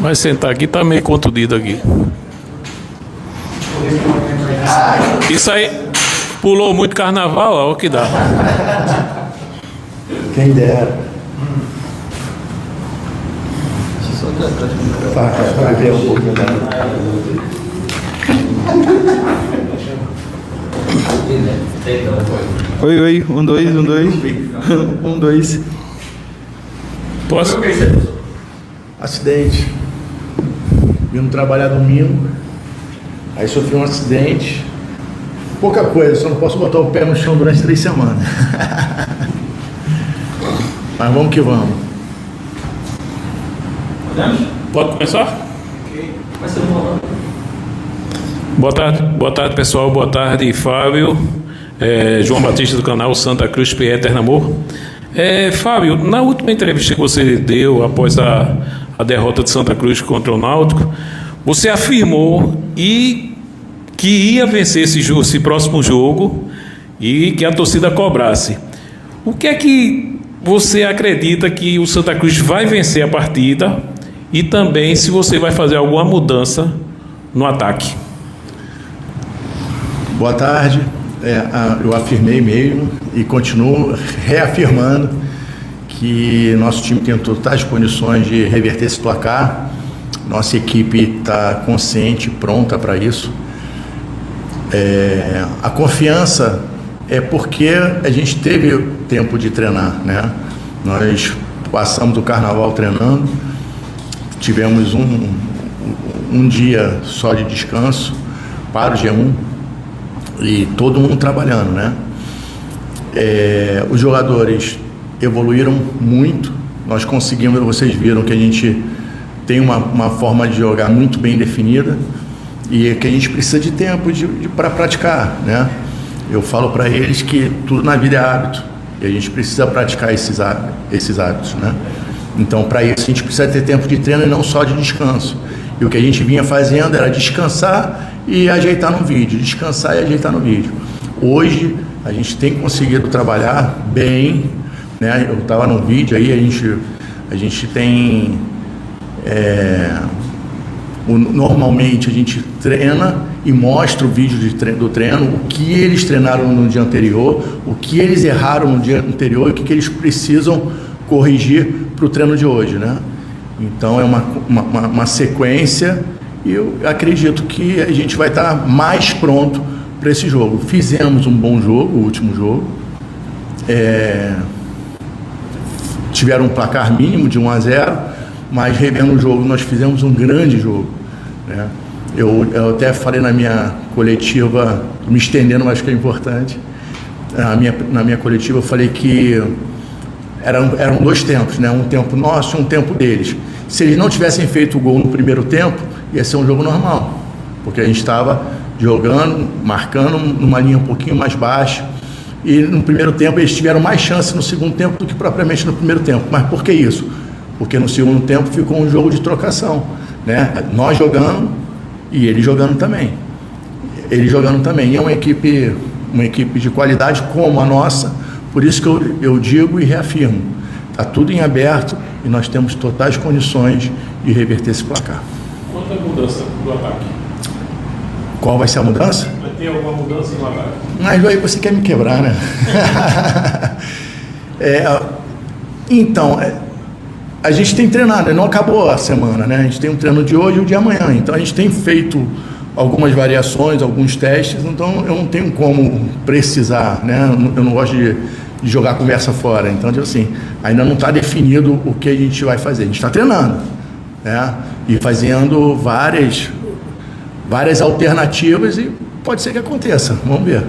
Vai sentar aqui, tá meio contundido aqui. Isso aí, pulou muito carnaval, ó, o que dá. Quem dera. Vai ver um pouco Oi, oi, 1, 2, 1, 2. 1, 2. Posso? Acidente. Vindo trabalhar domingo. Aí sofri um acidente. Pouca coisa, só não posso botar o pé no chão durante 3 semanas. Mas vamos que vamos. Pode começar? Boa tarde, pessoal. Boa tarde, Fábio. João Batista do canal Santa Cruz PE Eterno Amor. Fábio, na última entrevista que você deu após a derrota de Santa Cruz contra o Náutico, você afirmou que ia vencer esse próximo jogo e que a torcida cobrasse. O que é que você acredita que o Santa Cruz vai vencer a partida e também se você vai fazer alguma mudança no ataque? Boa tarde. Eu afirmei mesmo e continuo reafirmando que nosso time tem totais condições de reverter esse placar. Nossa equipe está consciente, pronta para isso. A confiança é porque a gente teve tempo de treinar, né? Nós passamos o carnaval treinando, tivemos um dia só de descanso para o G1 e todo mundo trabalhando, né? Os jogadores evoluíram muito. Nós conseguimos, vocês viram que a gente tem uma forma de jogar muito bem definida e que a gente precisa de tempo para praticar, né? Eu falo para eles que tudo na vida é hábito e a gente precisa praticar esses hábitos, né? Então, para isso, a gente precisa ter tempo de treino e não só de descanso. E o que a gente vinha fazendo era descansar e ajeitar no vídeo, descansar e ajeitar no vídeo. Hoje, a gente tem conseguido trabalhar bem, né? Eu estava no vídeo aí, a gente tem... normalmente a gente treina e mostra o vídeo do treino, o que eles treinaram no dia anterior, o que eles erraram no dia anterior e o que eles precisam corrigir para o treino de hoje, né? Então é uma sequência e eu acredito que a gente vai estar mais pronto para esse jogo. Fizemos um bom jogo, o último jogo. Tiveram um placar mínimo de 1-0, mas revendo o jogo, nós fizemos um grande jogo, né? Eu até falei na minha coletiva, me estendendo, mas que é importante, na minha coletiva eu falei que eram 2 tempos, né? Um tempo nosso e um tempo deles. Se eles não tivessem feito o gol no primeiro tempo, ia ser um jogo normal, porque a gente estava jogando, marcando numa linha um pouquinho mais baixa, e no primeiro tempo eles tiveram mais chance no segundo tempo do que propriamente no primeiro tempo. Mas por que isso? Porque no segundo tempo ficou um jogo de trocação, né? Nós jogando e ele jogando também. E é uma equipe de qualidade como a nossa, por isso que eu digo e reafirmo, está tudo em aberto e nós temos totais condições de reverter esse placar. Quanto a mudança do ataque? Qual vai ser a mudança? Vai ter alguma mudança no ataque? Mas aí você quer me quebrar, né? Então, a gente tem treinado, não acabou a semana, né? A gente tem um treino de hoje e o de amanhã, então a gente tem feito algumas variações, alguns testes, então eu não tenho como precisar, né? Eu não gosto de jogar conversa fora, então, assim, ainda não está definido o que a gente vai fazer. A gente está treinando, né? E fazendo várias alternativas e pode ser que aconteça. Vamos ver.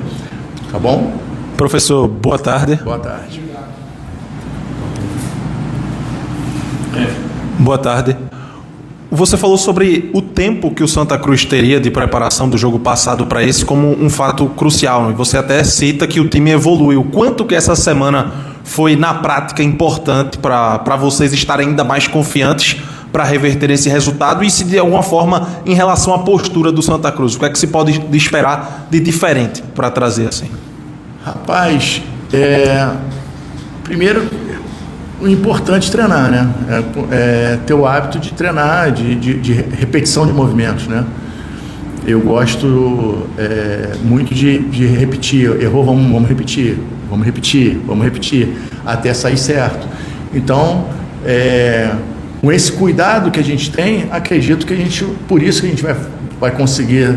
Tá bom? Professor, boa tarde. Boa tarde. Boa tarde. Você falou sobre o tempo que o Santa Cruz teria de preparação do jogo passado para esse como um fato crucial. E você até cita que o time evoluiu. Quanto que essa semana foi, na prática, importante para vocês estarem ainda mais confiantes para reverter esse resultado? E se de alguma forma, em relação à postura do Santa Cruz, o que é que se pode esperar de diferente para trazer assim? Rapaz, primeiro, o importante é treinar, né? Ter o hábito de treinar, de repetição de movimentos, né? Eu gosto muito de repetir. Errou, vamos repetir, até sair certo. Então, com esse cuidado que a gente tem, acredito que por isso que a gente vai conseguir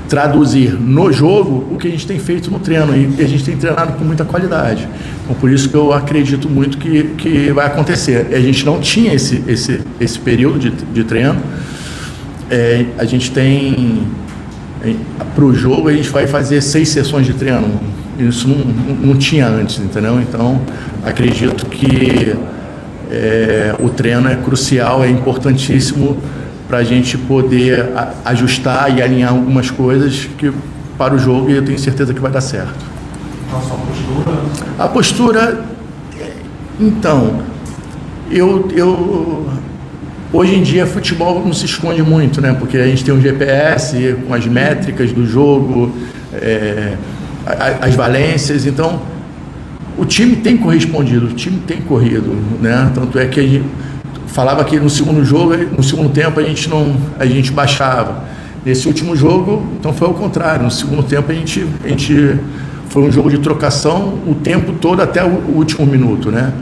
traduzir no jogo o que a gente tem feito no treino, e a gente tem treinado com muita qualidade. Então, por isso que eu acredito muito que vai acontecer. A gente não tinha esse período de treino. A gente tem, para o jogo, a gente vai fazer 6 sessões de treino. Isso não tinha antes, entendeu? Então, acredito que o treino é crucial, é importantíssimo para a gente poder ajustar e alinhar algumas coisas para o jogo, e eu tenho certeza que vai dar certo. A sua postura? A postura, então, hoje em dia futebol não se esconde muito, né? Porque a gente tem um GPS com as métricas do jogo, as valências, então o time tem correspondido, o time tem corrido, né? Tanto é que a gente falava que no segundo jogo, no segundo tempo a gente baixava. Nesse último jogo, então foi ao contrário. No segundo tempo a gente foi um jogo de trocação o tempo todo até o último minuto, né?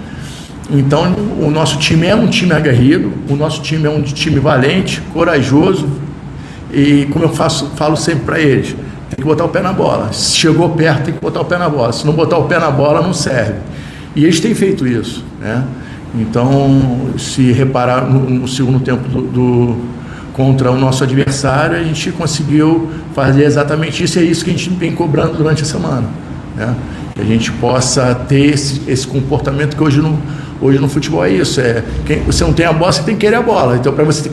Então o nosso time é um time aguerrido, o nosso time é um time valente, corajoso, e como eu falo sempre para eles, tem que botar o pé na bola. Se chegou perto, tem que botar o pé na bola. Se não botar o pé na bola, não serve. E eles têm feito isso, né? Então, se reparar no segundo tempo contra o nosso adversário, a gente conseguiu fazer exatamente isso, e é isso que a gente vem cobrando durante a semana, né? Que a gente possa ter esse comportamento que hoje no futebol é isso. Você não tem a bola, você tem que querer a bola. Então, para você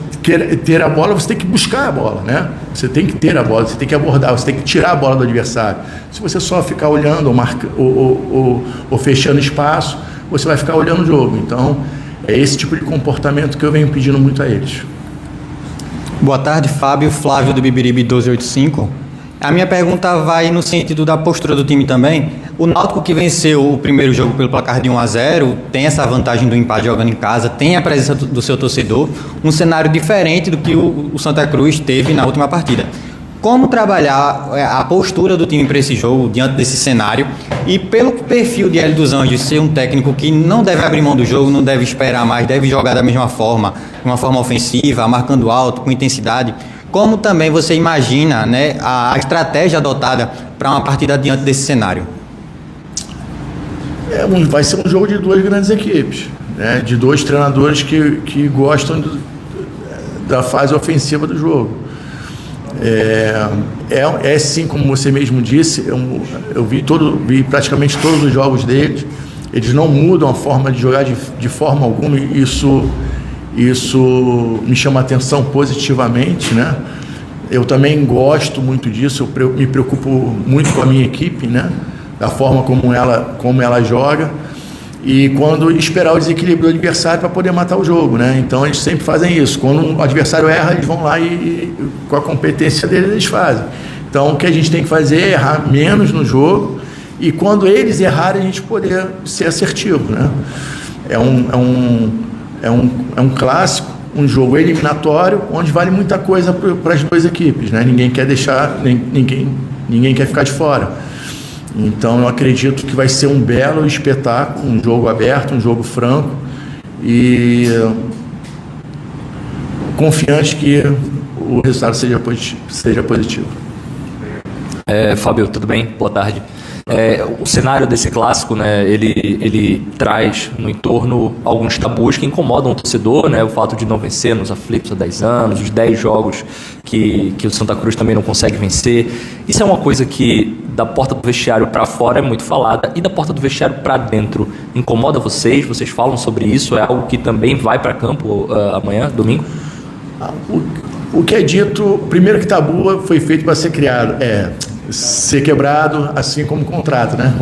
ter a bola, você tem que buscar a bola, né? Você tem que ter a bola, você tem que abordar, você tem que tirar a bola do adversário. Se você só ficar olhando ou fechando espaço, você vai ficar olhando o jogo. Então, é esse tipo de comportamento que eu venho pedindo muito a eles. Boa tarde, Fábio. Flávio do Bibiribe 1285. A minha pergunta vai no sentido da postura do time também. O Náutico, que venceu o primeiro jogo pelo placar de 1-0, tem essa vantagem do empate jogando em casa, tem a presença do seu torcedor, um cenário diferente do que o Santa Cruz teve na última partida. Como trabalhar a postura do time para esse jogo, diante desse cenário, e pelo perfil de Hélio dos Anjos ser um técnico que não deve abrir mão do jogo, não deve esperar mais, deve jogar da mesma forma, de uma forma ofensiva, marcando alto, com intensidade, como também você imagina, né, a estratégia adotada para uma partida diante desse cenário? Vai ser um jogo de 2 grandes equipes, né, de 2 treinadores que gostam da fase ofensiva do jogo. Sim, como você mesmo disse, eu vi praticamente todos os jogos deles. Eles não mudam a forma de jogar de forma alguma, e isso me chama a atenção positivamente, né? Eu também gosto muito disso, eu me preocupo muito com a minha equipe, né? Da forma como ela joga, e quando esperar o desequilíbrio do adversário para poder matar o jogo, né? Então eles sempre fazem isso. Quando o adversário erra, eles vão lá e com a competência deles eles fazem. Então o que a gente tem que fazer é errar menos no jogo, e quando eles errarem a gente poder ser assertivo, né? É um clássico, um jogo eliminatório, onde vale muita coisa para as 2 equipes, né? Ninguém quer ninguém quer ficar de fora. Então eu acredito que vai ser um belo espetáculo, um jogo aberto, um jogo franco, e confiante que o resultado seja positivo. Fábio, tudo bem? Boa tarde. O cenário desse clássico, né, ele traz no entorno alguns tabus que incomodam o torcedor, né, o fato de não vencer nos aflitos há 10 anos, os 10 jogos que o Santa Cruz também não consegue vencer. Isso é uma coisa que da porta do vestiário para fora é muito falada, e da porta do vestiário para dentro incomoda vocês? Vocês falam sobre isso? É algo que também vai para campo amanhã, domingo? O que é dito, primeiro que tabu foi feito para ser criado, ser quebrado, assim como o contrato, né?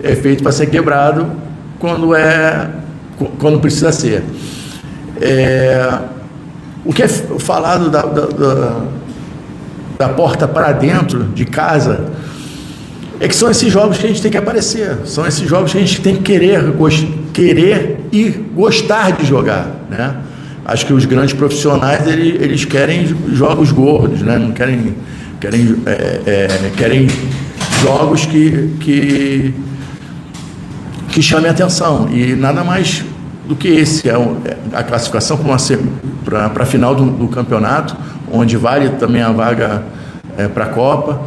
É feito para ser quebrado quando precisa ser. O que é falado da porta para dentro de casa é que são esses jogos que a gente tem que aparecer, são esses jogos que a gente tem que querer e gostar de jogar, né? Acho que os grandes profissionais eles querem jogos gordos, né? Não querem jogos que chamem atenção, e nada mais do que esse a classificação para a final do campeonato, onde vale também a vaga para a Copa.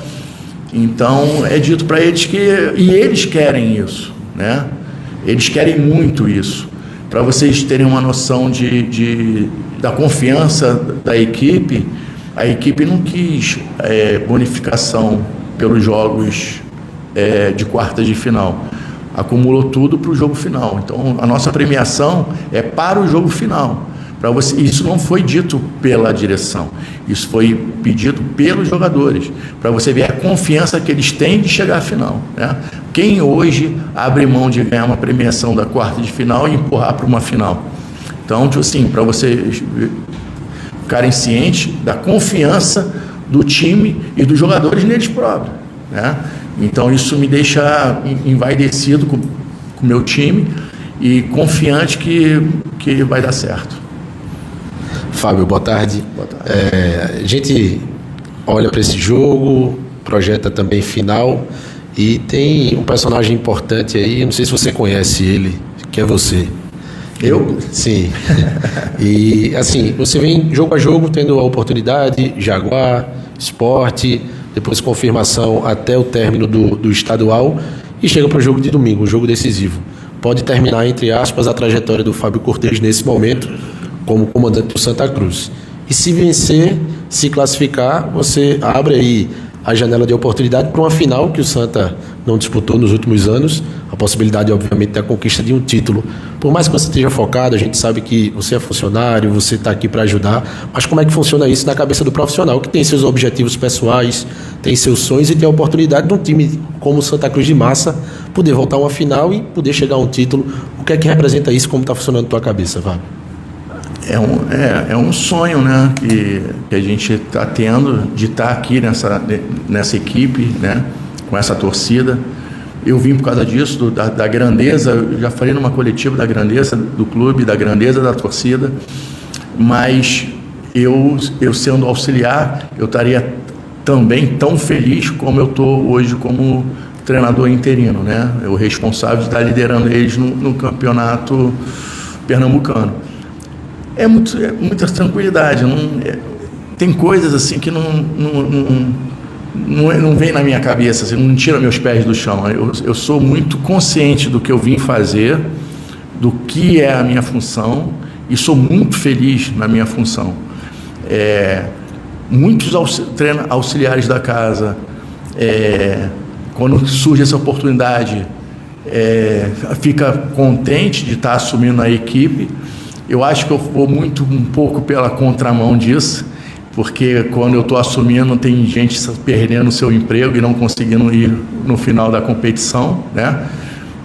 Então é dito para eles e eles querem isso, né? Eles querem muito isso. Para vocês terem uma noção da confiança da equipe, a equipe não quis bonificação pelos jogos de quartas de final. Acumulou tudo para o jogo final. Então, a nossa premiação é para o jogo final. Isso não foi dito pela direção, isso foi pedido pelos jogadores, para você ver a confiança que eles têm de chegar à final, né? Quem hoje abre mão de ganhar uma premiação da quarta de final e empurrar para uma final? Então, tipo assim, para vocês ficarem cientes da confiança do time e dos jogadores neles próprios, né? Então, isso me deixa envaidecido com o meu time e confiante que vai dar certo. Fábio, boa tarde. Boa tarde. A gente olha para esse jogo, projeta também final, e tem um personagem importante aí, não sei se você conhece ele, que é você. Eu? Sim. E assim, você vem jogo a jogo tendo a oportunidade, Jaguar, Sport, depois confirmação até o término do estadual, e chega para o jogo de domingo, um jogo decisivo. Pode terminar, entre aspas, a trajetória do Fábio Cortez nesse momento como comandante do Santa Cruz. E se vencer, se classificar, você abre aí a janela de oportunidade para uma final que o Santa não disputou nos últimos anos, a possibilidade, obviamente, da conquista de um título. Por mais que você esteja focado, a gente sabe que você é funcionário, você está aqui para ajudar, mas como é que funciona isso na cabeça do profissional, que tem seus objetivos pessoais, tem seus sonhos e tem a oportunidade de um time como o Santa Cruz de Massa poder voltar a uma final e poder chegar a um título? O que é que representa isso? Como está funcionando a tua cabeça, Fábio? É um sonho, né, que a gente está tendo de estar aqui nessa equipe, né, com essa torcida. Eu vim por causa disso, da grandeza, eu já falei numa coletiva da grandeza do clube, da grandeza da torcida, mas eu sendo auxiliar, eu estaria também tão feliz como eu estou hoje como treinador interino, né, o responsável de estar liderando eles no campeonato pernambucano. É muita tranquilidade, tem coisas assim que não vem na minha cabeça, assim, não tira meus pés do chão. Eu sou muito consciente do que eu vim fazer, do que é a minha função, e sou muito feliz na minha função. Muitos auxiliares da casa, quando surge essa oportunidade, fica contente de estar assumindo a equipe. Eu acho que eu vou um pouco pela contramão disso, porque quando eu estou assumindo tem gente perdendo o seu emprego e não conseguindo ir no final da competição, né?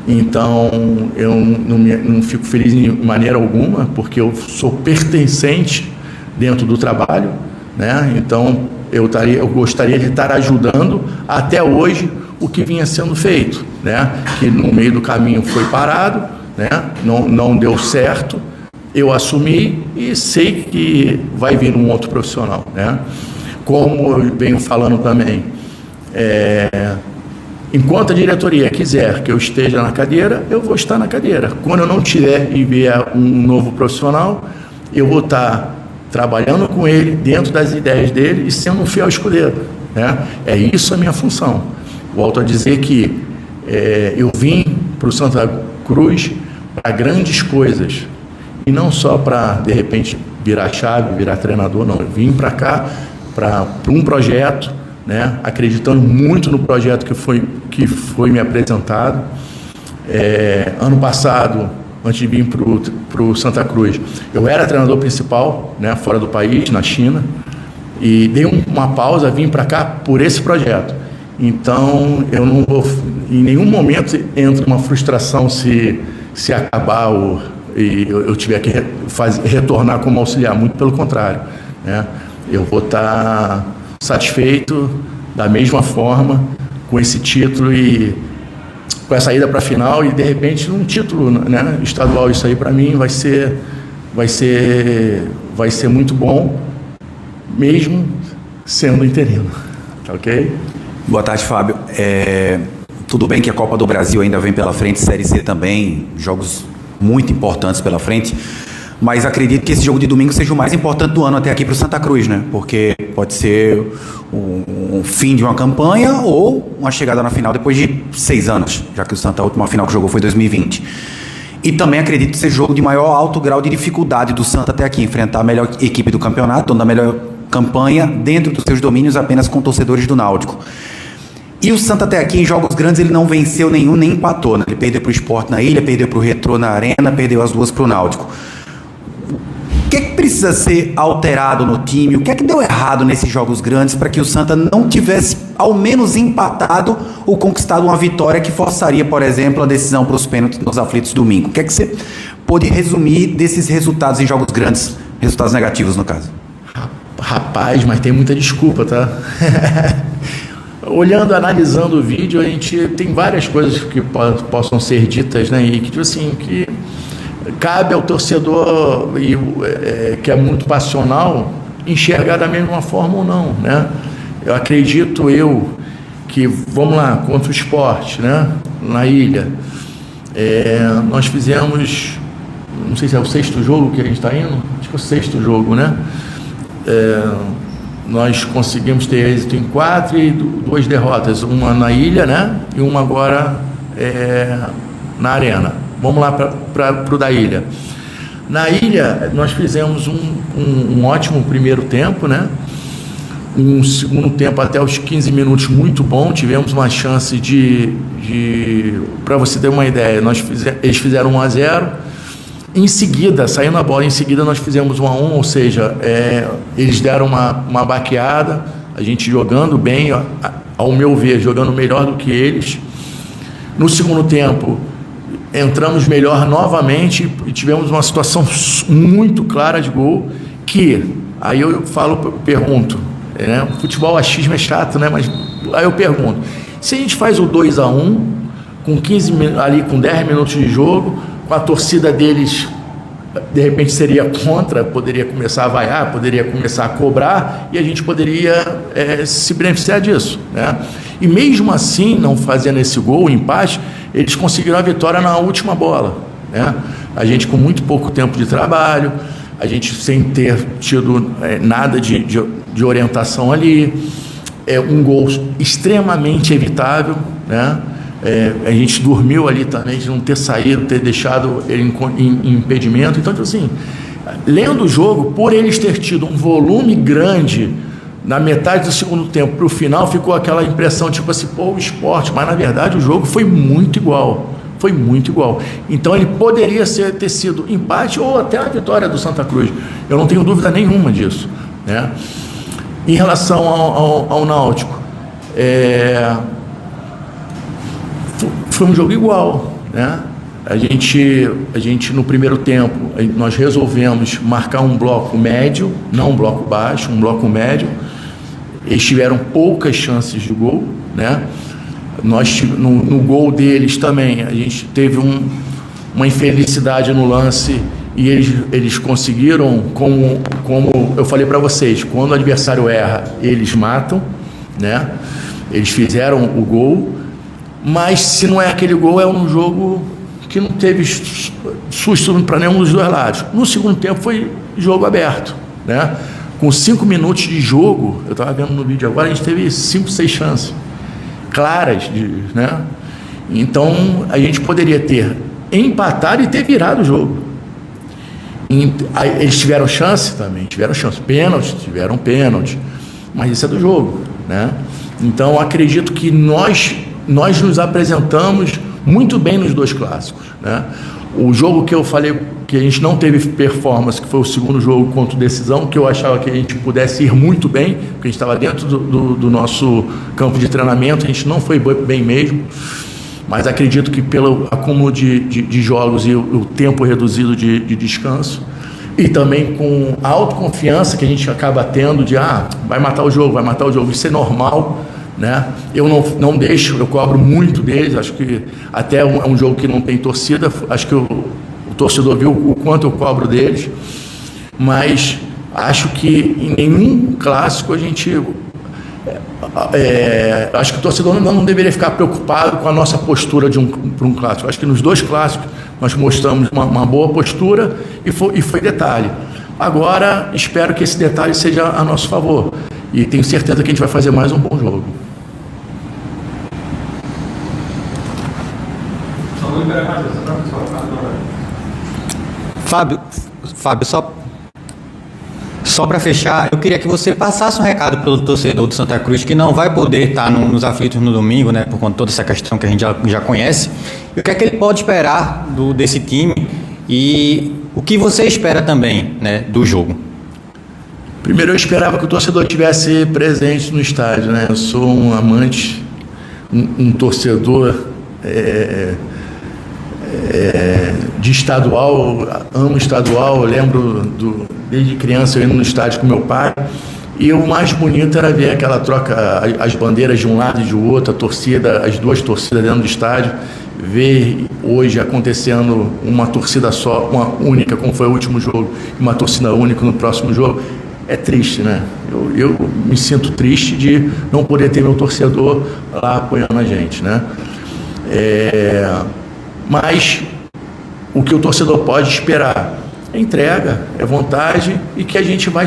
Então eu não fico feliz de maneira alguma, porque eu sou pertencente dentro do trabalho, né? Então eu gostaria de estar ajudando até hoje o que vinha sendo feito, né? Que no meio do caminho foi parado, né? Não deu certo. Eu assumi e sei que vai vir um outro profissional, né? Como eu venho falando também, enquanto a diretoria quiser que eu esteja na cadeira, eu vou estar na cadeira. Quando eu não tiver e vier um novo profissional, eu vou estar trabalhando com ele, dentro das ideias dele e sendo um fiel escudeiro, né? É isso a minha função. volto a dizer que eu vim para o Santa Cruz para grandes coisas, e não só para, de repente, virar chave, virar treinador, não. Eu vim para cá para um projeto, né, acreditando muito no projeto que foi me apresentado. Ano passado, antes de vir para o Santa Cruz, eu era treinador principal, né, fora do país, na China, e dei uma pausa, vim para cá por esse projeto. Então, eu não vou, em nenhum momento entra uma frustração se acabar e eu tiver que retornar como auxiliar, muito pelo contrário, né? Eu vou estar satisfeito da mesma forma com esse título e com essa ida para a final, e de repente um título, né, estadual. Isso aí para mim vai ser muito bom, mesmo sendo interino, tá ok? Boa tarde, Fábio. Tudo bem que a Copa do Brasil ainda vem pela frente, Série C também, jogos muito importantes pela frente, mas acredito que esse jogo de domingo seja o mais importante do ano até aqui para o Santa Cruz, né? Porque pode ser um fim de uma campanha ou uma chegada na final depois de 6 anos, já que o Santa, a última final que jogou foi em 2020. E também acredito que seja jogo de maior alto grau de dificuldade do Santa até aqui, enfrentar a melhor equipe do campeonato, da melhor campanha dentro dos seus domínios, apenas com torcedores do Náutico. E o Santa até aqui, em jogos grandes, ele não venceu nenhum, nem empatou, né? Ele perdeu para o Sport na Ilha, perdeu para o Retrô na Arena, perdeu as duas para o Náutico. O que é que precisa ser alterado no time? O que é que deu errado nesses jogos grandes para que o Santa não tivesse, ao menos, empatado ou conquistado uma vitória que forçaria, por exemplo, a decisão para os pênaltis nos aflitos domingo? O que é que você pode resumir desses resultados em jogos grandes, resultados negativos, no caso? Rapaz, mas tem muita desculpa, tá? Olhando, analisando o vídeo, a gente tem várias coisas que possam ser ditas, né? E que, tipo assim, que cabe ao torcedor que é muito passional enxergar da mesma forma ou não, né? Eu acredito que, vamos lá, contra o Sport, né? Na Ilha, nós fizemos, não sei se é o 6º jogo que a gente está indo, acho que é o 6º jogo, né? Nós conseguimos ter êxito em 4 e 2 derrotas, uma na Ilha, né? E uma agora na Arena. Vamos lá para o da Ilha. Na Ilha, nós fizemos um ótimo primeiro tempo, né? Um segundo tempo até os 15 minutos muito bom. Tivemos uma chance para você ter uma ideia, eles fizeram 1-0. Em seguida, saindo a bola, em seguida nós fizemos 1-1, ou seja, eles deram uma baqueada, a gente jogando bem, ao meu ver, jogando melhor do que eles. No segundo tempo, entramos melhor novamente e tivemos uma situação muito clara de gol, que, aí eu pergunto, né, futebol achismo é chato, né, mas aí eu pergunto, se a gente faz o 2-1, com 10 minutos de jogo, com a torcida deles, de repente seria contra, poderia começar a vaiar, poderia começar a cobrar, e a gente poderia se beneficiar disso, né? E mesmo assim, não fazendo esse gol, o empate, eles conseguiram a vitória na última bola, né? A gente com muito pouco tempo de trabalho, a gente sem ter tido nada de orientação ali, um gol extremamente evitável, né? A gente dormiu ali também, de não ter saído, ter deixado ele em impedimento. Então, assim, lendo o jogo, por eles ter tido um volume grande na metade do segundo tempo para o final, ficou aquela impressão, tipo assim, pô, o Sport, mas na verdade o jogo foi muito igual. Foi muito igual. Então ele poderia ter sido empate ou até a vitória do Santa Cruz. Eu não tenho dúvida nenhuma disso, né? Em relação ao Náutico, foi um jogo igual, né? A gente no primeiro tempo, nós resolvemos marcar um bloco médio, não um bloco baixo, um bloco médio. Eles tiveram poucas chances de gol, né? Nós, no gol deles também, a gente teve uma infelicidade no lance e eles conseguiram, como eu falei para vocês, quando o adversário erra, eles matam, né? Eles fizeram o gol, mas se não é aquele gol, é um jogo que não teve susto para nenhum dos dois lados. No segundo tempo foi jogo aberto, né? Com 5 minutos de jogo, eu estava vendo no vídeo agora, a gente teve 5, 6 chances. claras, né? Então a gente poderia ter empatado e ter virado o jogo. Eles tiveram chance também, tiveram pênalti, mas isso é do jogo, né? Então acredito que nós nos apresentamos muito bem nos dois clássicos, né? O jogo que eu falei que a gente não teve performance, que foi o segundo jogo contra o Decisão, que eu achava que a gente pudesse ir muito bem, porque a gente estava dentro do nosso campo de treinamento, a gente não foi bem mesmo, mas acredito que pelo acúmulo de jogos e o tempo reduzido de descanso, e também com a autoconfiança que a gente acaba tendo de vai matar o jogo, isso é normal, né? Eu não deixo, eu cobro muito deles, acho que até é um jogo que não tem torcida, acho que o torcedor viu o quanto eu cobro deles, mas acho que em nenhum clássico a gente... acho que o torcedor não deveria ficar preocupado com a nossa postura para um clássico. Acho que nos dois clássicos nós mostramos uma boa postura e foi detalhe. Agora espero que esse detalhe seja a nosso favor e tenho certeza que a gente vai fazer mais um bom jogo. Fábio, só para fechar, eu queria que você passasse um recado para o torcedor do Santa Cruz que não vai poder estar nos aflitos no domingo, né, por conta de toda essa questão que a gente já conhece. E o que é que ele pode esperar desse time e o que você espera também, né, do jogo? Primeiro, eu esperava que o torcedor estivesse presente no estádio, né? Eu sou um amante, um torcedor de estadual, amo estadual, eu lembro desde criança eu indo no estádio com meu pai, e o mais bonito era ver aquela troca, as bandeiras de um lado e de outro, a torcida, as duas torcidas dentro do estádio, ver hoje acontecendo uma torcida só, uma única, como foi o último jogo, e uma torcida única no próximo jogo, é triste, né? Eu me sinto triste de não poder ter meu torcedor lá apoiando a gente, né? Mas o que o torcedor pode esperar é entrega, é vontade e que a gente vai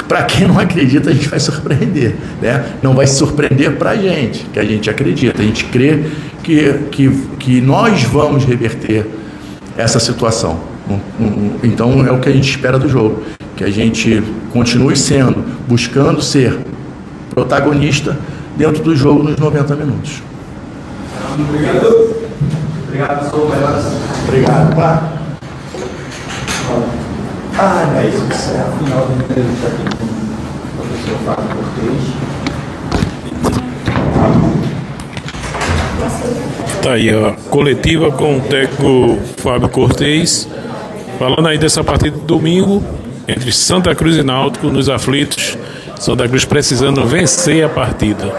para quem não acredita, a gente vai surpreender, né? Não vai se surpreender para a gente, que a gente acredita, a gente crê que nós vamos reverter essa situação. Então é o que a gente espera do jogo, que a gente continue buscando ser protagonista dentro do jogo nos 90 minutos. Obrigado, sou melhor. Obrigado, pá. Meu Deus do céu. Final da entrevista aqui com o professor Fábio Cortez. Tá aí a coletiva com o técnico Fábio Cortez, falando aí dessa partida de domingo entre Santa Cruz e Náutico nos aflitos. Santa Cruz precisando vencer a partida.